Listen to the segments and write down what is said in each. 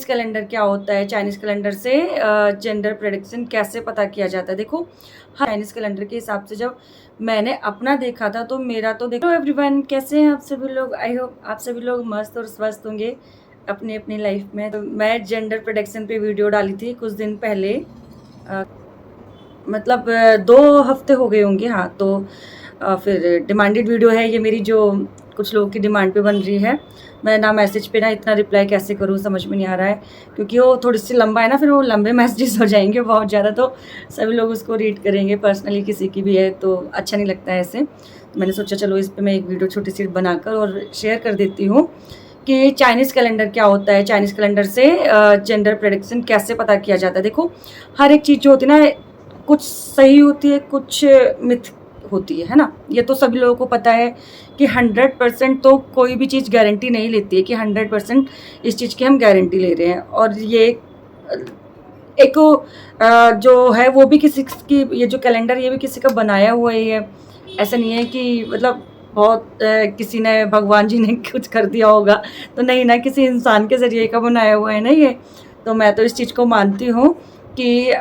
Chinese calendar क्या होता है, चाइनीज़ कैलेंडर से जेंडर प्रेडिक्शन कैसे पता किया जाता है। देखो, हाँ, चाइनीज़ कैलेंडर के हिसाब से जब मैंने अपना देखा था तो मेरा तो देखो एवरीवन, कैसे हैं आप सभी लोग। आई होप आप सभी लोग मस्त और स्वस्थ होंगे अपनी अपनी लाइफ में। तो मैं जेंडर प्रेडिक्शन पे वीडियो डाली थी कुछ दिन पहले, मतलब 2 हफ्ते हो गए होंगे। हाँ, तो फिर डिमांडेड वीडियो है ये मेरी, जो कुछ लोगों की डिमांड पे बन रही है। मैं ना मैसेज पे ना इतना रिप्लाई कैसे करूँ, समझ में नहीं आ रहा है, क्योंकि वो थोड़ी सी लंबा है ना, फिर वो लंबे मैसेजेस हो जाएंगे बहुत ज़्यादा, तो सभी लोग उसको रीड करेंगे। पर्सनली किसी की भी है तो अच्छा नहीं लगता है ऐसे। तो मैंने सोचा चलो इस पर मैं एक वीडियो छोटी सी बनाकर और शेयर कर देती हूँ कि चाइनीज़ कैलेंडर क्या होता है, चाइनीज़ कैलेंडर से जेंडर प्रेडिक्शन कैसे पता किया जाता है। देखो, हर एक चीज़ जो होती है ना, कुछ सही होती है, कुछ मिथ होती है ना। ये तो सभी लोगों को पता है कि 100% तो कोई भी चीज़ गारंटी नहीं लेती है कि 100% इस चीज़ की हम गारंटी ले रहे हैं। और ये एक जो है वो भी किसी की, ये जो कैलेंडर ये भी किसी का बनाया हुआ ही है। ऐसा नहीं है कि मतलब बहुत किसी ने, भगवान जी ने कुछ कर दिया होगा, तो नहीं ना, किसी इंसान के ज़रिए का बनाया हुआ है ना ये। तो मैं तो इस चीज़ को मानती हूँ कि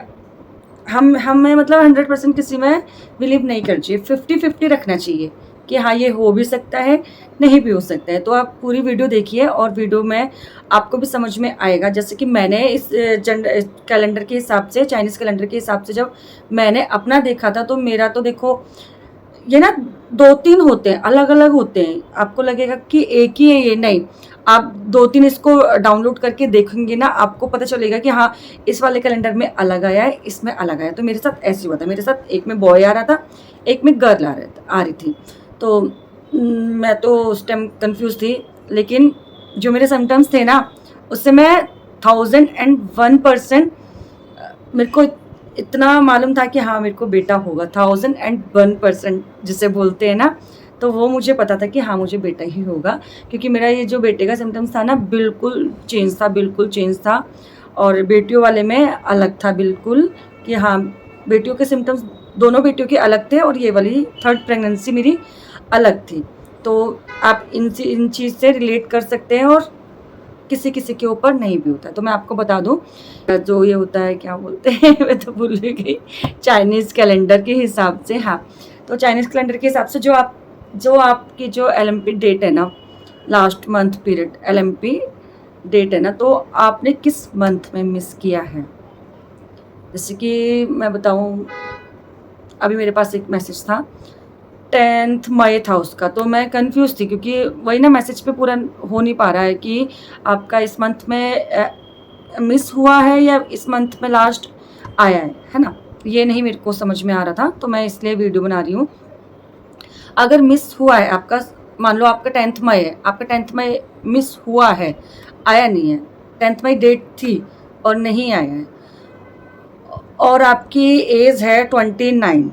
हमें मतलब 100% किसी में बिलीव नहीं करना चाहिए, 50-50 रखना चाहिए कि हाँ, ये हो भी सकता है, नहीं भी हो सकता है। तो आप पूरी वीडियो देखिए और वीडियो में आपको भी समझ में आएगा। जैसे कि मैंने इस कैलेंडर के हिसाब से, चाइनीज़ कैलेंडर के हिसाब से जब मैंने अपना देखा था तो मेरा तो देखो, ये ना 2-3 होते हैं, अलग-अलग होते हैं। आपको लगेगा कि एक ही है ये, नहीं। आप 2-3 इसको डाउनलोड करके देखेंगे ना, आपको पता चलेगा कि हाँ, इस वाले कैलेंडर में अलग आया है, इसमें अलग आया है। तो मेरे साथ ऐसे हुआ था, मेरे साथ एक में बॉय आ रहा था, एक में गर्ल आ रही थी। तो मैं तो उस टाइम कन्फ्यूज़ थी, लेकिन जो मेरे सिम्पटम्स थे ना, उससे मैं 1001% मेरे को इतना मालूम था कि हाँ, मेरे को बेटा होगा। 1001% जिसे बोलते हैं ना, तो वो मुझे पता था कि हाँ, मुझे बेटा ही होगा, क्योंकि मेरा ये जो बेटे का सिम्टम्स था ना, बिल्कुल चेंज था, बिल्कुल चेंज था। और बेटियों वाले में अलग था बिल्कुल, कि हाँ, बेटियों के सिम्टम्स, दोनों बेटियों के अलग थे और ये वाली 3rd प्रेगनेंसी मेरी अलग थी। तो आप इन चीज़ से रिलेट कर सकते हैं, और किसी किसी के ऊपर नहीं भी होता है। तो मैं आपको बता दूं, जो ये होता है, क्या बोलते हैं मैं तो भूल ही गई, चाइनीज़ कैलेंडर के हिसाब से। हाँ, तो चाइनीज़ कैलेंडर के हिसाब से जो आपकी जो LMP डेट है ना, last month period LMP date है ना, तो आपने किस मंथ में मिस किया है। जैसे कि मैं बताऊं, अभी मेरे पास एक मैसेज था, 10th मई था उसका, तो मैं कंफ्यूज थी, क्योंकि वही ना, मैसेज पे पूरा हो नहीं पा रहा है कि आपका इस मंथ में मिस हुआ है या इस मंथ में लास्ट आया है ना। ये नहीं मेरे को समझ में आ रहा था, तो मैं इसलिए वीडियो बना रही हूँ। अगर मिस हुआ है आपका, मान लो आपका 10th मई है, आपका 10th मई मिस हुआ है, आया नहीं है, 10th मई डेट थी और नहीं आया है, और आपकी एज है 29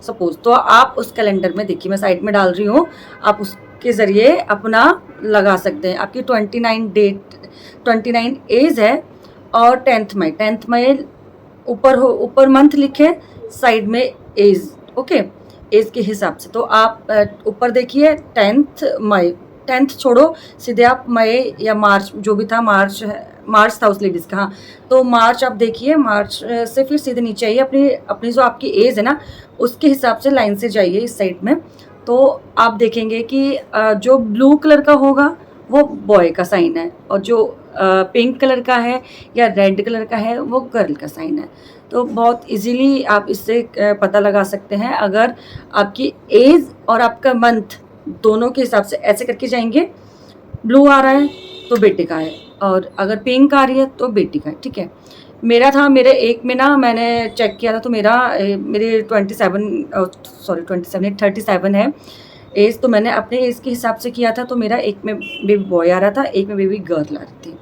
सपोज, तो आप उस कैलेंडर में देखिए, मैं साइड में डाल रही हूँ, आप उसके ज़रिए अपना लगा सकते हैं। आपकी 29 एज है और 10th मई ऊपर मंथ लिखे, साइड में एज, ओके, एज के हिसाब से। तो आप ऊपर देखिए 10th मई, 10th छोड़ो, सीधे आप मई या मार्च, जो भी था, मार्च था उस लेडीज़ का। हाँ, तो मार्च आप देखिए, मार्च से फिर सीधे नीचे आइए, अपनी जो आपकी एज है ना, उसके हिसाब से लाइन से जाइए इस साइड में। तो आप देखेंगे कि जो ब्लू कलर का होगा वो बॉय का साइन है, और जो पिंक कलर का है या रेड कलर का है वो गर्ल का साइन है। तो बहुत इजीली आप इससे पता लगा सकते हैं। अगर आपकी एज और आपका मंथ दोनों के हिसाब से ऐसे करके जाएंगे, ब्लू आ रहा है तो बेटे का है, और अगर पिंक आ रही है तो बेटी का है, ठीक है। मेरे एक में ना, मैंने चेक किया था, तो मेरे 37 है एज। तो मैंने अपने एज के हिसाब से किया था, तो मेरा एक में बेबी बॉय आ रहा था, एक में बेबी गर्ल आ रही थी।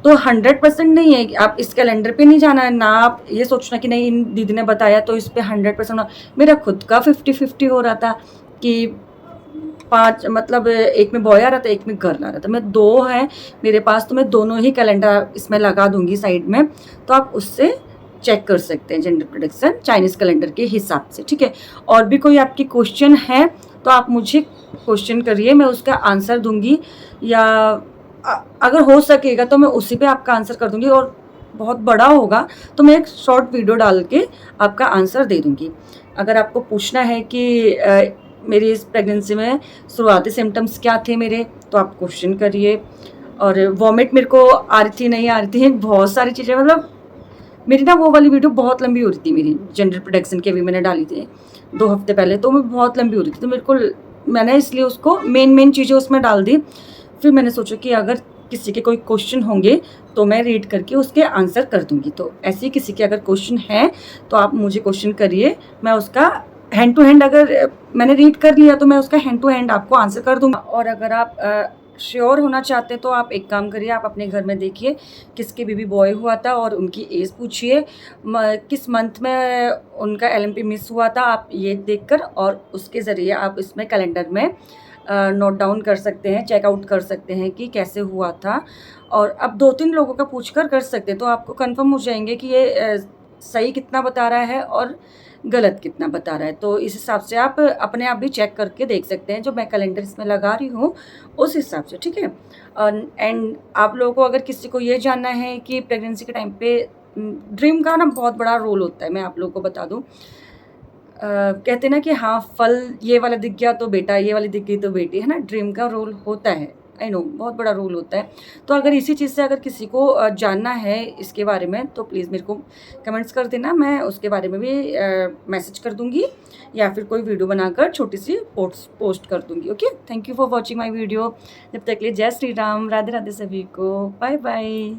तो 100% नहीं है कि आप इस कैलेंडर पे नहीं जाना है ना, आप ये सोचना कि नहीं, इन दीदी ने बताया तो इस पे 100%। मेरा खुद का 50-50 हो रहा था कि 5, मतलब एक में बॉय आ रहा था, एक में गर्ल आ रहा था। मैं 2 है मेरे पास, तो मैं दोनों ही कैलेंडर इसमें लगा दूंगी साइड में, तो आप उससे चेक कर सकते हैं जेंडर प्रेडिक्शन चाइनीज़ कैलेंडर के हिसाब से, ठीक है। और भी कोई आपकी क्वेश्चन है तो आप मुझे क्वेश्चन करिए, मैं उसका आंसर दूंगी, या अगर हो सकेगा तो मैं उसी पे आपका आंसर कर दूँगी, और बहुत बड़ा होगा तो मैं एक शॉर्ट वीडियो डाल के आपका आंसर दे दूँगी। अगर आपको पूछना है कि मेरी इस प्रेगनेंसी में शुरुआती सिम्पटम्स क्या थे मेरे, तो आप क्वेश्चन करिए। और वॉमिट मेरे को आ रही थी, नहीं आ रही थी, बहुत सारी चीज़ें, मतलब मेरी ना वो वाली वीडियो बहुत लंबी हो रही थी मेरी, जेंडर प्रोटेक्शन की अभी मैंने डाली थी 2 हफ्ते पहले, तो मैं बहुत लंबी हो रही थी, तो मेरे को मैंने इसलिए उसको मेन चीज़ें उसमें डाल दी। फिर मैंने सोचा कि अगर किसी के कोई क्वेश्चन होंगे तो मैं रीड करके उसके आंसर कर दूँगी। तो ऐसे ही किसी के अगर क्वेश्चन हैं तो आप मुझे क्वेश्चन करिए, मैं उसका हैंड टू हैंड, अगर मैंने रीड कर लिया तो मैं उसका हैंड टू हैंड आपको आंसर कर दूँगी। और अगर आप श्योर होना चाहते तो आप एक काम करिए, आप अपने घर में देखिए किसके बेबी बॉय हुआ था और उनकी एज पूछिए, किस मंथ में उनका LMP मिस हुआ था, आप ये देखकर और उसके ज़रिए आप इसमें कैलेंडर में नोट डाउन कर सकते हैं, चेकआउट कर सकते हैं कि कैसे हुआ था। और अब 2-3 लोगों का पूछकर कर सकते हैं, तो आपको कंफर्म हो जाएंगे कि ये सही कितना बता रहा है और गलत कितना बता रहा है। तो इस हिसाब से आप अपने आप भी चेक करके देख सकते हैं, जो मैं कैलेंडर इसमें लगा रही हूँ उस हिसाब से, ठीक है। एंड आप लोगों को अगर किसी को ये जानना है कि प्रेगनेंसी के टाइम पे ड्रीम का ना बहुत बड़ा रोल होता है, मैं आप लोगों को बता दूँ। कहते हैं ना कि हाँ, फल ये वाला दिख गया तो बेटा, ये वाली दिख गई तो बेटी, है ना? ड्रीम का रोल होता है, आई नो बहुत बड़ा रोल होता है। तो अगर इसी चीज़ से अगर किसी को जानना है इसके बारे में, तो प्लीज़ मेरे को कमेंट्स कर देना, मैं उसके बारे में भी मैसेज कर दूँगी या फिर कोई वीडियो बनाकर छोटी-सी पोस्ट कर दूँगी, okay? Thank you for watching my video. जब तक के लिए जय श्री राम, राधे-राधे सभी को, बाय-बाय।